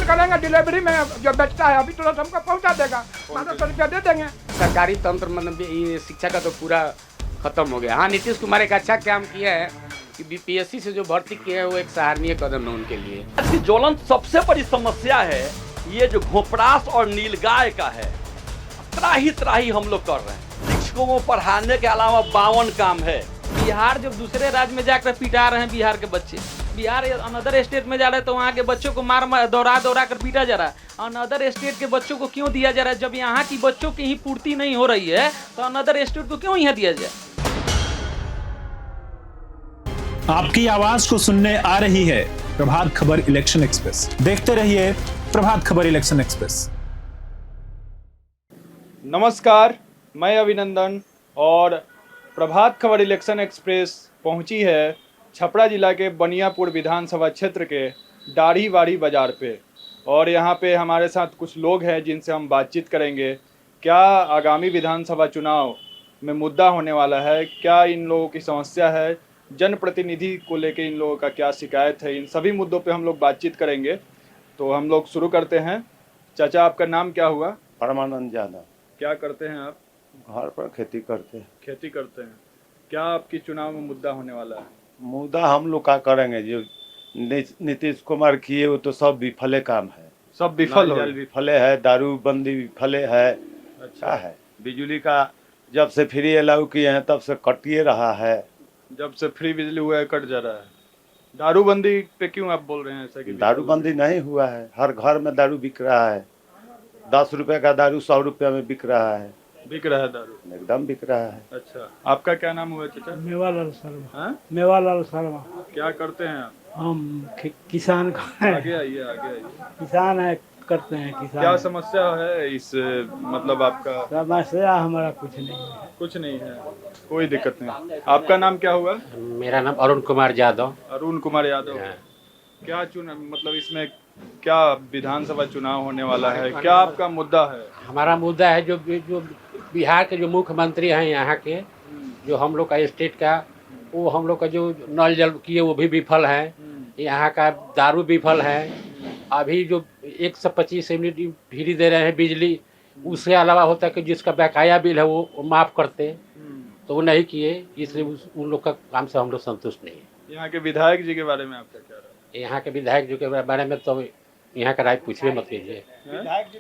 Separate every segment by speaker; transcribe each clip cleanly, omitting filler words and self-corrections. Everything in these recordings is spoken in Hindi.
Speaker 1: करेंगे डिलीवरी में, जो बेचता है अभी तुरंत हमको पहुंचा देगा, 1200 रुपया दे देंगे।
Speaker 2: सरकारी तंत्र मतलब ये शिक्षा का तो पूरा खत्म हो गया। हाँ, नीतीश कुमार एक अच्छा काम किया है कि बीपीएससी से जो भर्ती किया है वो एक सराहनीय कदम है उनके लिए।
Speaker 3: आज की ज्वलंत सबसे बड़ी समस्या है ये जो घोपड़ास और नीलगाय का है। त्राही त्राही हम लोग कर रहे हैं। शिक्षकों को पढ़ाने के अलावा 52 काम है।
Speaker 4: बिहार जब दूसरे राज्य में जाकर पिटा रहे हैं, बिहार के बच्चे बिहार अनदर स्टेट में जा रहे हैं तो वहाँ के बच्चों को मार दौड़ा कर पीटा जा रहा है। अनदर स्टेट के बच्चों को क्यों दिया जा रहा है? जब यहाँ की बच्चों की ही पूर्ति नहीं हो रही है तो अनदर स्टेट को क्यों यहाँ दिया जाए?
Speaker 5: आपकी आवाज को सुनने आ रही है प्रभात खबर इलेक्शन एक्सप्रेस। देखते रहिए प्रभात खबर इलेक्शन एक्सप्रेस।
Speaker 6: नमस्कार, मैं अभिनंदन और प्रभात खबर इलेक्शन एक्सप्रेस पहुंची है छपरा जिला के बनियापुर विधानसभा क्षेत्र के दाढ़ीवाड़ी बाजार पे। और यहाँ पे हमारे साथ कुछ लोग हैं जिनसे हम बातचीत करेंगे। क्या आगामी विधानसभा चुनाव में मुद्दा होने वाला है, क्या इन लोगों की समस्या है, जनप्रतिनिधि को लेके इन लोगों का क्या शिकायत है, इन सभी मुद्दों पे हम लोग बातचीत करेंगे। तो हम लोग शुरू करते हैं। चाचा, आपका नाम क्या हुआ?
Speaker 7: परमानंद यादव।
Speaker 6: क्या करते हैं आप?
Speaker 7: घर पर खेती करते हैं।
Speaker 6: खेती करते हैं। क्या आपकी चुनाव में मुद्दा होने वाला है?
Speaker 7: मुद्दा हम लोग का करेंगे, जो नीतीश कुमार किए वो तो सब विफले काम है।
Speaker 6: सब विफल हो
Speaker 7: जल विफले है, दारूबंदी विफले है। क्या है, बिजली का जब से फ्री अलाउ किए हैं तब से कटिए रहा है।
Speaker 6: जब से फ्री बिजली हुआ है कट जा रहा है। दारूबंदी पे क्यों आप बोल रहे हैं ऐसा? कि
Speaker 7: दारूबंदी नहीं हुआ है, हर घर में दारू बिक रहा है। 10 रुपए का दारू 100 रुपये में बिक रहा है।
Speaker 6: बिक रहा है दारू?
Speaker 7: एकदम बिक रहा है।
Speaker 6: अच्छा, आपका क्या नाम हुआ चाचा?
Speaker 8: मेवालाल शर्मा।
Speaker 6: हाँ?
Speaker 8: मेवालाल शर्मा।
Speaker 6: क्या करते हैं आप?
Speaker 8: हम किसान का है।
Speaker 6: आगे आइए, आगे आइए।
Speaker 8: किसान है, करते हैं किसान।
Speaker 6: क्या समस्या है इस, मतलब आपका?
Speaker 8: समस्या हमारा कुछ नहीं है।
Speaker 6: कुछ नहीं है, कोई दिक्कत नहीं। आपका नाम क्या हुआ?
Speaker 2: मेरा नाम अरुण कुमार यादव।
Speaker 6: अरुण कुमार यादव। क्या मतलब इसमें क्या विधानसभा चुनाव होने वाला है, क्या आपका मुद्दा है?
Speaker 2: हमारा मुद्दा है जो बिहार के जो मुख्यमंत्री हैं यहाँ के, जो हम लोग का स्टेट का, वो हम लोग का जो नल जल किए वो भी विफल है। यहाँ का दारू विफल है। अभी जो 125 यूनिट फ्री दे रहे हैं बिजली, उसके अलावा होता है कि जिसका बकाया बिल है वो माफ़ करते, तो वो नहीं किए। इसलिए उन लोग का काम से हम लोग संतुष्ट नहीं है।
Speaker 6: यहाँ के विधायक जी के बारे में आपका क्या राय है?
Speaker 2: यहाँ के विधायक जी के बारे में तो यहाँ का राय पूछवे मत कीजिए,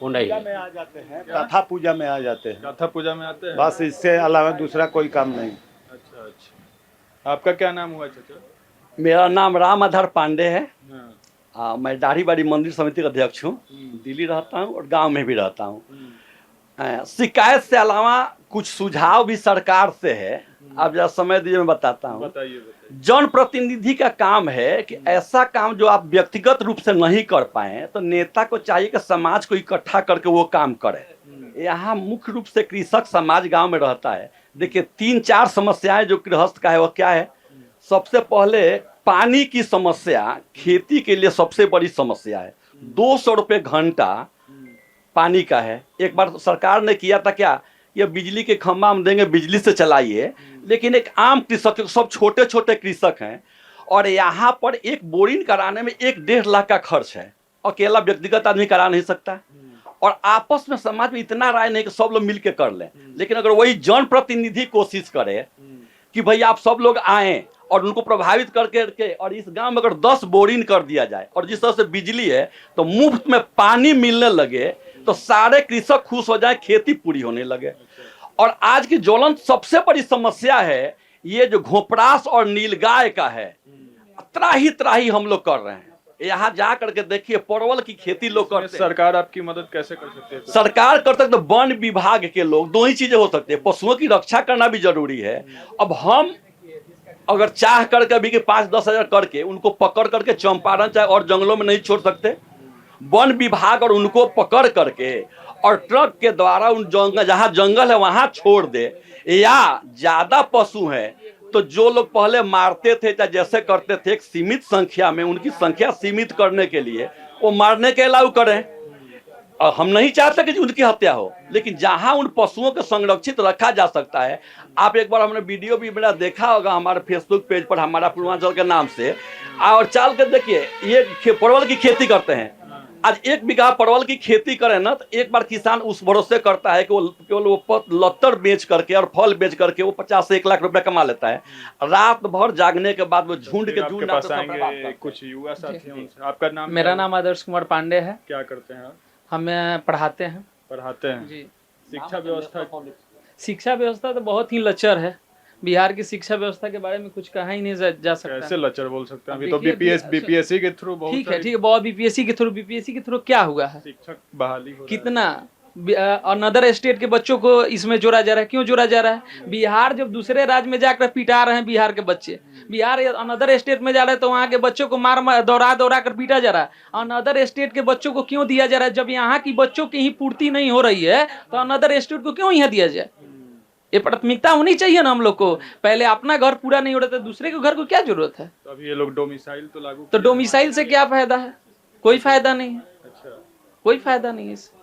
Speaker 2: वो नहीं है।
Speaker 7: में आ जाते हैं, कथा पूजा में आ जाते हैं।
Speaker 6: कथा पूजा में आते हैं
Speaker 7: बस, इससे अलावा दूसरा कोई काम नहीं।
Speaker 6: अच्छा अच्छा, आपका क्या नाम हुआ चाचा?
Speaker 3: मेरा नाम राम आधार पांडे है।
Speaker 6: हाँ।
Speaker 3: मैं दाढ़ीवाड़ी मंदिर समिति का अध्यक्ष हूँ। दिल्ली रहता हूँ और गांव में भी रहता हूँ। शिकायत से अलावा कुछ सुझाव भी सरकार से है। आप जरा समय दीजिए, मैं बताता हूँ।
Speaker 6: बताइए।
Speaker 3: जनप्रतिनिधि का काम है कि ऐसा काम जो आप व्यक्तिगत रूप से नहीं कर पाए तो नेता को चाहिए कि समाज को इकट्ठा करके वो काम करे। यहाँ मुख्य रूप से कृषक समाज गांव में रहता है। देखिए, 3-4 समस्याएं जो गृहस्थ का है वो क्या है? सबसे पहले पानी की समस्या खेती के लिए सबसे बड़ी समस्या है। 200 रुपये घंटा पानी का है। एक बार सरकार ने किया था क्या, ये बिजली के खंभा हम देंगे, बिजली से चलाइए। लेकिन एक आम कृषक, सब छोटे छोटे कृषक हैं, और यहाँ पर एक बोरिंग कराने में 1-1.5 लाख का खर्च है। अकेला व्यक्तिगत आदमी करा नहीं सकता। और आपस में समाज में इतना राय नहीं कि सब लोग मिल के कर लें। लेकिन अगर वही जनप्रतिनिधि कोशिश करे कि भाई आप सब लोग आएँ और उनको प्रभावित करके, और इस गांव में अगर 10 बोरिंग कर दिया जाए और जिस तरह से बिजली है तो मुफ्त में पानी मिलने लगे तो सारे कृषक खुश हो जाए, खेती पूरी होने लगे। और आज की ज्वलंत सबसे बड़ी समस्या है ये जो घोपड़ास और नीलगाय का है। त्राही त्राही हम लोग कर रहे हैं। यहाँ जा करके देखिए, परवल की खेती लोग करते हैं।
Speaker 6: सरकार आपकी मदद कैसे कर सकती है?
Speaker 3: सरकार कर सकते, वन विभाग के लोग, 2 ही चीजें हो सकती है। पशुओं की रक्षा करना भी जरूरी है। अब हम अगर चाह करके अभी के 5-10 हजार करके उनको पकड़ करके चंपारण चाहे और जंगलों में नहीं छोड़ सकते। वन विभाग और उनको पकड़ करके और ट्रक के द्वारा उन जंगल, जहाँ जंगल है वहाँ छोड़ दे। या ज्यादा पशु हैं तो जो लोग पहले मारते थे या जैसे करते थे, एक सीमित संख्या में उनकी संख्या सीमित करने के लिए वो मारने के अलाउ करें। हम नहीं चाहते कि उनकी हत्या हो, लेकिन जहां उन पशुओं को संरक्षित रखा जा सकता है। आप एक बार, हमने वीडियो भी मेरा देखा होगा हमारे फेसबुक पेज पर, हमारा पूर्वांचल के नाम से, और चल के देखिए, ये परवल की खेती करते हैं। आज 1 बीघा परवल की खेती करें ना, तो एक बार किसान उस भरोसे करता है कि वो केवल वो लत्तर बेच करके और फल बेच करके वो 50 से 1 लाख रुपया कमा लेता है। रात भर जागने के बाद वो झुंड के
Speaker 6: आपके पास आएंगे कुछ युवा साथी हैं उनसे। आपका नाम?
Speaker 4: मेरा नाम आदर्श कुमार पांडे है।
Speaker 6: क्या करते हैं आप?
Speaker 4: हम पढ़ाते हैं।
Speaker 6: पढ़ाते हैं
Speaker 4: जी।
Speaker 6: शिक्षा
Speaker 4: व्यवस्था तो बहुत ही लचर है। बिहार की शिक्षा व्यवस्था के बारे में कुछ कहा ही नहीं जा सकता।
Speaker 6: कैसे लचर बोल सकते हैं? अभी तो
Speaker 4: देखिए,
Speaker 6: बीपीएससी के थ्रू बहुत
Speaker 4: ठीक है बहुत बीपीएससी के थ्रू क्या हुआ है?
Speaker 6: शिक्षक बहाली हो रहा है।
Speaker 4: कितना अनदर स्टेट के बच्चों को इसमें जोड़ा जा रहा है। क्यों जोड़ा जा रहा है? बिहार जब दूसरे राज्य में जाकर पिटा रहे हैं बिहार के बच्चे, बिहार अनदर स्टेट में जा रहे हैं तो वहाँ के बच्चों को मार दौड़ा कर पीटा जा रहा है। अनदर स्टेट के बच्चों को क्यों दिया जा रहा है? जब यहाँ की बच्चों की ही पूर्ति नहीं हो रही है तो अनदर स्टेट को क्यों यहाँ दिया जाए? ये प्राथमिकता होनी चाहिए ना हम लोग को। पहले अपना घर पूरा नहीं हो रहा था, दूसरे के घर को क्या जरूरत है?
Speaker 6: तो अभी ये लोग डोमिसाइल तो लागू,
Speaker 4: तो डोमिसाइल से क्या फायदा है? कोई फायदा नहीं है।
Speaker 6: अच्छा,
Speaker 4: कोई फायदा नहीं है इससे।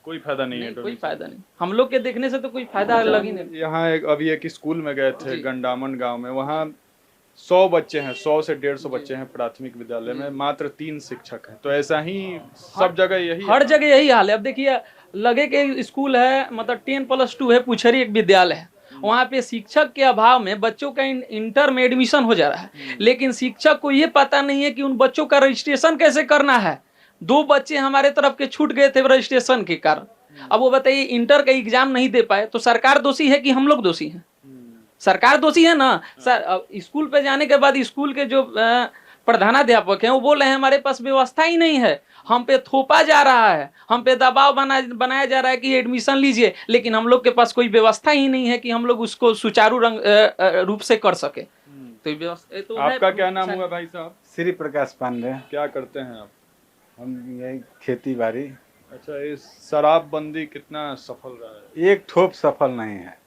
Speaker 6: कोई फायदा नहीं है।
Speaker 4: कोई फायदा नहीं, हम लोग के देखने से तो कोई फायदा लग ही नहीं।
Speaker 6: यहाँ अभी एक स्कूल में गए थे गंडामन गांव में, वहाँ 100 बच्चे हैं, 100 से 150 बच्चे हैं प्राथमिक विद्यालय में, मात्र 3 शिक्षक हैं। तो ऐसा ही सब जगह यही,
Speaker 4: हर जगह यही हाल है। अब देखिए लगे के स्कूल है, मतलब 10+2 है, पुछरी एक विद्यालय है, वहाँ पे शिक्षक के अभाव में बच्चों का इंटर में एडमिशन हो जा रहा है, लेकिन शिक्षक को ये पता नहीं है कि उन बच्चों का रजिस्ट्रेशन कैसे करना है। 2 बच्चे हमारे तरफ के छूट गए थे रजिस्ट्रेशन के कारण। अब वो बताइए इंटर का एग्जाम नहीं दे पाए तो सरकार दोषी है कि हम लोग दोषी हैं? सरकार दोषी है ना। सर स्कूल पे जाने के बाद स्कूल के जो प्रधानाध्यापक हैं वो बोल रहे हैं हमारे पास व्यवस्था ही नहीं है, हम पे थोपा जा रहा है, हम पे दबाव बनाया जा रहा है कि एडमिशन लीजिए, लेकिन हम लोग के पास कोई व्यवस्था ही नहीं है कि हम लोग उसको सुचारू रूप से कर सके। तो व्यवस्था तो
Speaker 6: आपका क्या नाम हुआ भाई साहब?
Speaker 9: श्री प्रकाश पांडे।
Speaker 6: क्या करते हैं आप?
Speaker 9: हम यही खेती बाड़ी।
Speaker 6: अच्छा, ये शराबबंदी कितना सफल रहा है?
Speaker 9: एक ठोप सफल नहीं है।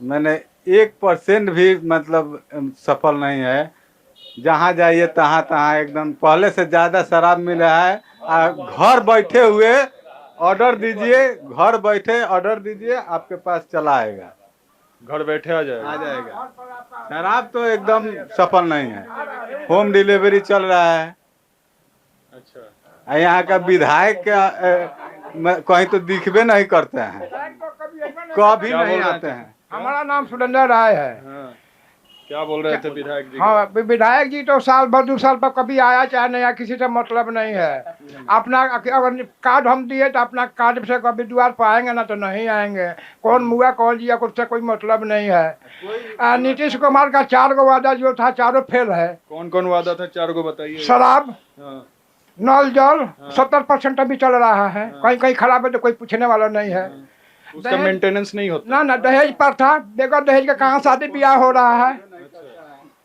Speaker 9: मैंने 1% भी मतलब सफल नहीं है। जहाँ जाइए तहाँ एकदम पहले से ज़्यादा शराब मिल रहा है। घर बैठे हुए ऑर्डर दीजिए, घर बैठे ऑर्डर दीजिए, आपके पास चला आएगा,
Speaker 6: घर बैठे आ जाएगा।
Speaker 9: शराब तो एकदम सफल नहीं है। होम डिलीवरी चल रहा है।
Speaker 6: अच्छा,
Speaker 9: यहाँ का विधायक कहीं तो दिखबे नहीं करते हैं, कभी नहीं आते हैं।
Speaker 1: हमारा नाम सुरेंद्र राय है।
Speaker 6: हाँ, क्या बोल रहे थे विधायक जी?
Speaker 1: हाँ, विधायक जी तो साल भर 2 साल पर कभी आया चाहे नहीं आया, किसी से मतलब नहीं है। अपना अगर कार्ड हम दिए तो अपना कार्ड से कभी द्वार पर आएंगे ना तो नहीं आएंगे। कौन मुआ कौन जिया उससे कोई मतलब नहीं है। नीतीश कुमार का 4 गो वादा जो था 4 फेल है।
Speaker 6: कौन कौन वादा था? 4 गो बताइए।
Speaker 1: शराब,
Speaker 6: हाँ,
Speaker 1: नल जल 70% अभी चल रहा है। कहीं कहीं खराब है तो कोई पूछने वाला नहीं है।
Speaker 6: उसका मेंटेनेंस नहीं होता।
Speaker 1: ना दहेज पर था, बगैर दहेज का कहाँ शादी ब्याह हो रहा है?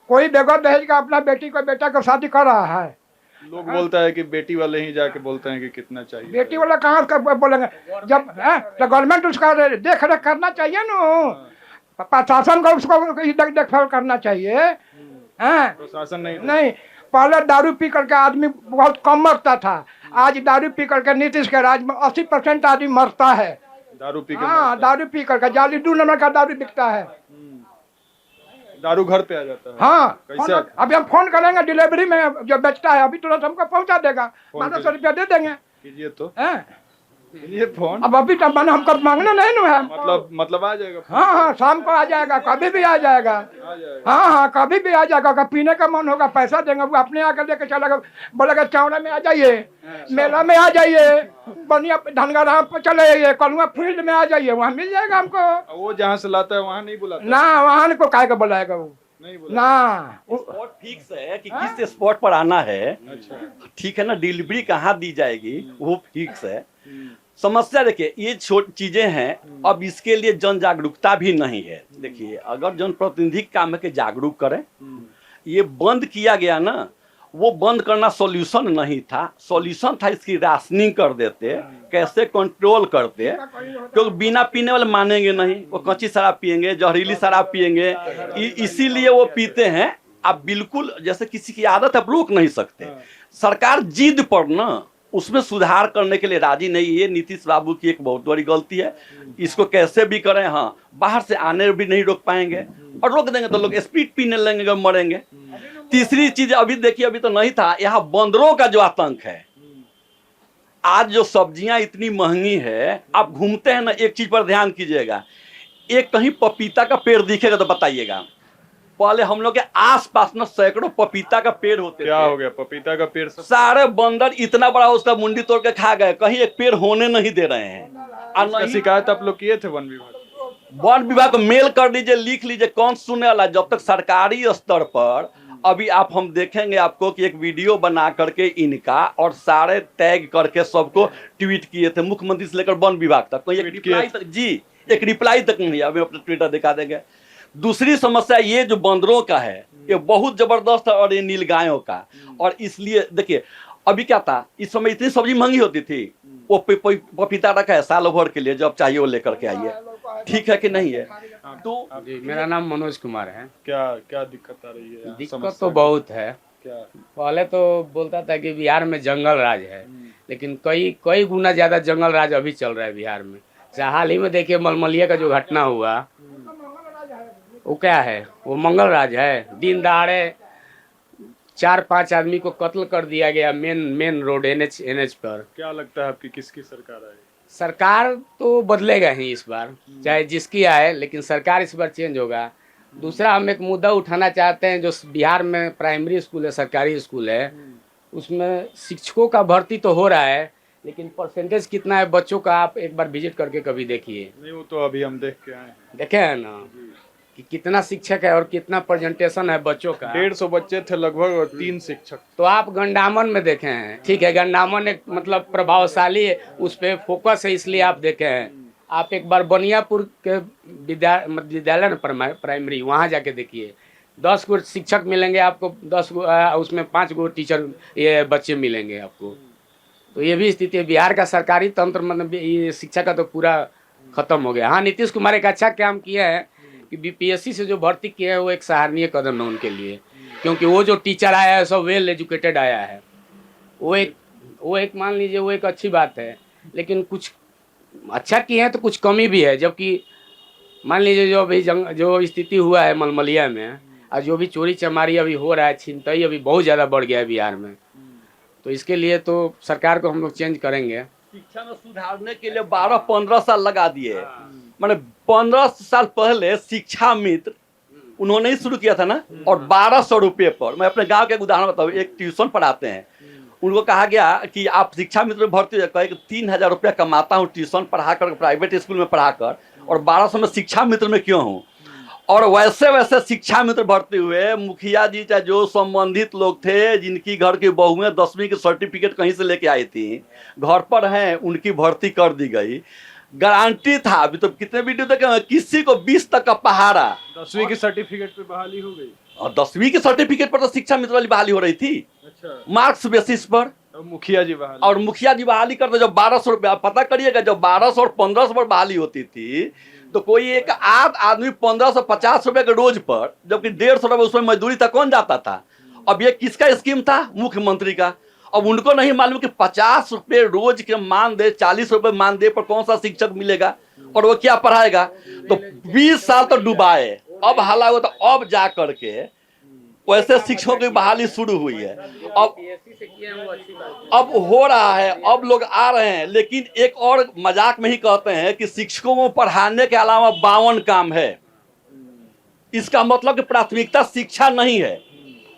Speaker 1: कोई बगैर दहेज का अपना बेटी को बेटा को शादी कर रहा है।
Speaker 6: लोग बोलता है कि बेटी वाले ही जाके बोलते हैं कि कितना चाहिए।
Speaker 1: बेटी वाला कहाँ बोलेंगे? जब तो गवर्नमेंट उसका देख रेख करना चाहिए ना, प्रशासन को उसको देखभाल करना चाहिए।
Speaker 6: प्रशासन
Speaker 1: नहीं, पहले दारू पी करके आदमी बहुत कम मरता था, आज दारू पी करके नीतीश के राज में 80% आदमी मरता है।
Speaker 6: दारू पी के?
Speaker 1: हाँ, दारू पी करके जाली 2 नंबर का दारू बिकता है।
Speaker 6: दारू घर पे आ जाता है?
Speaker 1: हाँ,
Speaker 6: कैसे?
Speaker 1: अभी हम फोन करेंगे, डिलीवरी में जो बेचता है अभी तुरंत हमको पहुंचा देगा, 1200 रुपया दे देंगे।
Speaker 6: कीजिए तो
Speaker 1: हैं?
Speaker 6: ये फोन
Speaker 1: अब अभी तो मैंने हमको मांगना नहीं ना है।
Speaker 6: मतलब आ जाएगा?
Speaker 1: हाँ, शाम को आ जाएगा, कभी भी आ जाएगा। हाँ, कभी भी आ जाएगा। अगर पीने का मन होगा पैसा देंगे, वो अपने आकर लेके चलेगा। बोलेगा चौड़ा में आ जाइए, मेला में आ जाइए, बनिया धनगढ़ पर चले जाइए, कलुआ फील्ड में आ जाइए, वहाँ मिल जाएगा हमको।
Speaker 6: वो जहाँ से लाता है वहाँ नहीं बुलाता
Speaker 1: ना, वहाँ को काय को बुलाएगा वो?
Speaker 6: नहीं
Speaker 1: ना,
Speaker 3: स्पॉट फिक्स है कि किस स्पॉट पर आना है।
Speaker 6: अच्छा,
Speaker 3: ठीक है ना, डिलीवरी कहाँ दी जाएगी वो फिक्स है। समस्या देखिए ये छोटी चीजें हैं। अब इसके लिए जन जागरूकता भी नहीं है। देखिए अगर जनप्रतिनिधि काम है कि जागरूक करें, ये बंद किया गया ना, वो बंद करना सॉल्यूशन नहीं था। सॉल्यूशन था इसकी राशनिंग कर देते, कैसे कंट्रोल करते, क्योंकि बिना पीने वाले मानेंगे नहीं, वो कच्ची शराब पियेंगे, जहरीली शराब पियेंगे, इसीलिए वो पीते हैं। आप बिल्कुल जैसे किसी की आदत आप रोक नहीं सकते। सरकार जिद पर ना उसमें सुधार करने के लिए राजी नहीं है। नीतीश बाबू की एक बहुत बड़ी गलती है। इसको कैसे भी करें, हाँ, बाहर से आने भी नहीं रोक पाएंगे, और रोक देंगे तो लोग स्पीड पीने लगेंगे, मरेंगे। तीसरी चीज अभी देखिए, अभी तो नहीं था, यहाँ बंदरों का जो आतंक है। आज जो सब्जियां इतनी महंगी है, आप घूमते हैं ना, एक चीज पर ध्यान कीजिएगा, एक कहीं पपीता का पेड़ दिखेगा तो बताइएगा। पहले हम लोग के आसपास ना सैकड़ों पपीता का पेड़ होते
Speaker 6: क्या
Speaker 3: थे।
Speaker 6: हो गया पपीता का पेड़ सब?
Speaker 3: सारे बंदर इतना बड़ा उसका मुंडी तोड़ के खा गए, कहीं एक पेड़ होने नहीं दे रहे हैं। और
Speaker 6: इसका
Speaker 3: नहीं-
Speaker 6: शिकायत आप लोग किए थे वन विभाग?
Speaker 3: वन विभाग को मेल कर दीजिए, लिख लीजिए, कौन सुनने वाला। जब तक सरकारी स्तर पर अभी आप हम देखेंगे आपको कि एक वीडियो बना करके इनका और सारे टैग करके सबको ट्वीट किए थे, मुख्यमंत्री से लेकर वन विभाग तक, कोई एक
Speaker 6: ट्वीट
Speaker 3: रिप्लाई
Speaker 6: किए
Speaker 3: तक, जी एक रिप्लाई तक नहीं है। अभी अपना ट्विटर दिखा देंगे। दूसरी समस्या ये जो बंदरों का है, ये बहुत जबरदस्त है, और ये नीलगायों का। और इसलिए देखिए अभी क्या था, इस समय इतनी सब्जी महंगी होती थी, वो पपीता रखा है साल भर के लिए, जब चाहिए वो लेकर के आइए, ठीक है कि नहीं है? तो
Speaker 2: जी, मेरा नाम मनोज कुमार है।
Speaker 6: क्या क्या दिक्कत आ रही है यहाँ?
Speaker 2: दिक्कत
Speaker 6: समस्या
Speaker 2: तो बहुत है।
Speaker 6: क्या?
Speaker 2: पहले तो बोलता था कि बिहार में जंगल राज है, लेकिन कई कई गुना ज्यादा जंगल राज अभी चल रहा है बिहार में। हाल ही में देखिए मलमलिया का जो घटना हुआ, वो क्या है? वो मंगल राज है। दिन दहाड़े 4-5 आदमी को कत्ल कर दिया गया मेन रोड एनएच पर।
Speaker 6: क्या लगता है आपकी किसकी सरकार आएगी?
Speaker 2: सरकार तो बदलेगा ही इस बार, चाहे जिसकी आए, लेकिन सरकार इस बार चेंज होगा। दूसरा हम एक मुद्दा उठाना चाहते हैं, जो बिहार में प्राइमरी स्कूल है, सरकारी स्कूल है, उसमें शिक्षकों का भर्ती तो हो रहा है, लेकिन परसेंटेज कितना है बच्चों का, आप एक बार विजिट करके कभी देखिए।
Speaker 6: नहीं, वो तो अभी हम देख के आए हैं।
Speaker 2: देखे हैं ना कि कितना शिक्षक है और कितना प्रेजेंटेशन है बच्चों का।
Speaker 6: 150 बच्चे थे लगभग और 3 शिक्षक।
Speaker 2: तो आप गंडामन में देखे हैं, ठीक है, गंडामन एक मतलब प्रभावशाली है, उस पर फोकस है, इसलिए आप देखे हैं। आप एक बार बनियापुर के विद्यालय में प्राइमरी, वहाँ जाके देखिए, 10 गो शिक्षक मिलेंगे आपको, 10 गो उसमें 5 गो टीचर ये बच्चे मिलेंगे आपको। तो ये भी स्थिति है बिहार का सरकारी तंत्र, मतलब ये शिक्षा का तो पूरा खत्म हो गया। हाँ, नीतीश कुमार एक अच्छा काम किया है कि बीपीएससी से जो भर्ती किया है वो एक सराहनीय कदम है उनके लिए, क्योंकि वो जो टीचर आया है सब वेल एजुकेटेड आया है। वो एक मान लीजिए वो एक अच्छी बात है, लेकिन कुछ अच्छा किए हैं तो कुछ कमी भी है। जबकि मान लीजिए जो अभी जो स्थिति हुआ है मलमलिया में, और जो भी चोरी चमारी अभी हो रहा है, छिनतई अभी बहुत ज़्यादा बढ़ गया है बिहार में, तो इसके लिए तो सरकार को हम लोग चेंज करेंगे।
Speaker 3: शिक्षा में सुधारने के लिए 12-15 साल लगा दिए। मैंने 15 साल पहले शिक्षा मित्र उन्होंने ही शुरू किया था ना, और 1200 रुपये पर, मैं अपने गांव के एक उदाहरण बताऊँ, एक ट्यूशन पढ़ाते हैं, उनको कहा गया कि आप शिक्षा मित्र में भर्ती हो, कहे कि 3000 रुपया कमाता हूँ ट्यूशन पढ़ाकर, प्राइवेट स्कूल में पढ़ाकर, और 1200 में शिक्षा मित्र में क्यों हूँ। और वैसे वैसे शिक्षा मित्र भर्ती हुए, मुखिया जी चाहे जो संबंधित लोग थे, जिनकी घर की बहुएं 10वीं की सर्टिफिकेट कहीं से लेके आई थी, घर पर हैं, उनकी भर्ती कर दी गई। गारंटी था, अभी तो कितने वीडियो देखे, किसी को 20 तक का पहाड़ा।
Speaker 6: 10वीं की सर्टिफिकेट पे बहाली हो गई।
Speaker 3: और 10वीं की सर्टिफिकेट पर तो शिक्षा मित्र वाली बहाली हो रही थी,
Speaker 6: अच्छा,
Speaker 3: मार्क्स बेसिस पर।
Speaker 6: और मुखिया जी बहाली।
Speaker 3: और मुखिया जी बहाली करते जब 1200 रुपया, पता करिएगा, जब 1200 और 1500 पर बहाली होती थी, तो कोई एक आदमी 1550 रुपए के रोज पर, जबकि 150 रुपए उसमें मजदूरी था, कौन जाता था। अब ये किसका स्कीम था? मुख्यमंत्री का। अब उनको नहीं मालूम कि 50 रुपए रोज के मानदेय, 40 रुपए मानदेय पर कौन सा शिक्षक मिलेगा और वो क्या पढ़ाएगा। तो 20 साल तो डुबाए, अब हाला हुआ, तो अब जा करके वैसे शिक्षकों की बहाली शुरू हुई है। अब हो रहा है, अब लोग आ रहे हैं। लेकिन एक और मजाक में ही कहते हैं कि शिक्षकों को पढ़ाने के अलावा 52 काम है। इसका मतलब कि प्राथमिकता शिक्षा नहीं है।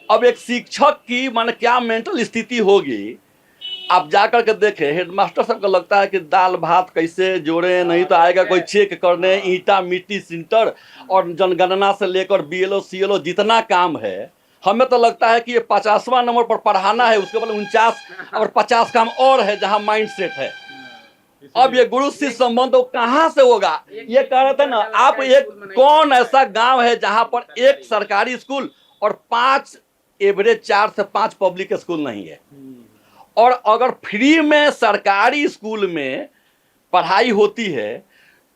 Speaker 3: अब एक शिक्षक की माने क्या मेंटल स्थिति होगी, आप जाकर के देखें। हेडमास्टर सबको लगता है कि दाल भात कैसे जोड़े, नहीं तो आएगा कोई चेक करने, ईंटा मिट्टी सिंटर और जनगणना से लेकर बीएलओ सीएलओ जितना काम है, हमें तो लगता है कि ये 50वां नंबर पर पढ़ाना है, उसके बाद 49 और 50 काम और है जहां माइंड सेट है। अब ये गुरु शिष्य संबंध तो कहाँ से होगा? ये कह रहे थे ना आप, एक कौन ऐसा गांव है जहां पर एक सरकारी स्कूल और 5 एवरेज 4 से 5 पब्लिक स्कूल नहीं है? और अगर फ्री में सरकारी स्कूल में पढ़ाई होती है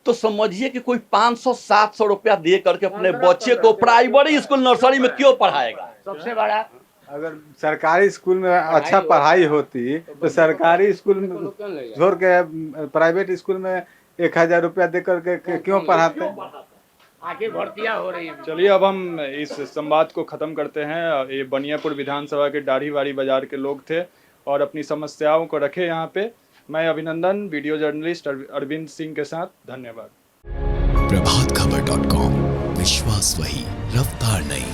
Speaker 3: तो समझिए कि कोई 500-700 रुपया दे करके अपने बच्चे को प्राइमरी स्कूल नर्सरी में क्यों पढ़ाएगा?
Speaker 2: सबसे बड़ा,
Speaker 9: अगर सरकारी स्कूल में अच्छा पढ़ाई होती तो सरकारी स्कूल में छोड़ के प्राइवेट स्कूल में 1000 रुपया दे करके क्यों पढ़ाते?
Speaker 2: आगे भर्तियां हो रही हैं।
Speaker 6: चलिए अब हम इस संवाद को खत्म करते हैं। ये बनियापुर विधानसभा के दाढ़ीवाड़ी बाजार के लोग थे और अपनी समस्याओं को रखे यहाँ पे। मैं अभिनंदन, वीडियो जर्नलिस्ट अरविंद सिंह के साथ, धन्यवाद।
Speaker 10: प्रभातखबर.com, विश्वास वही, रफ्तार नहीं।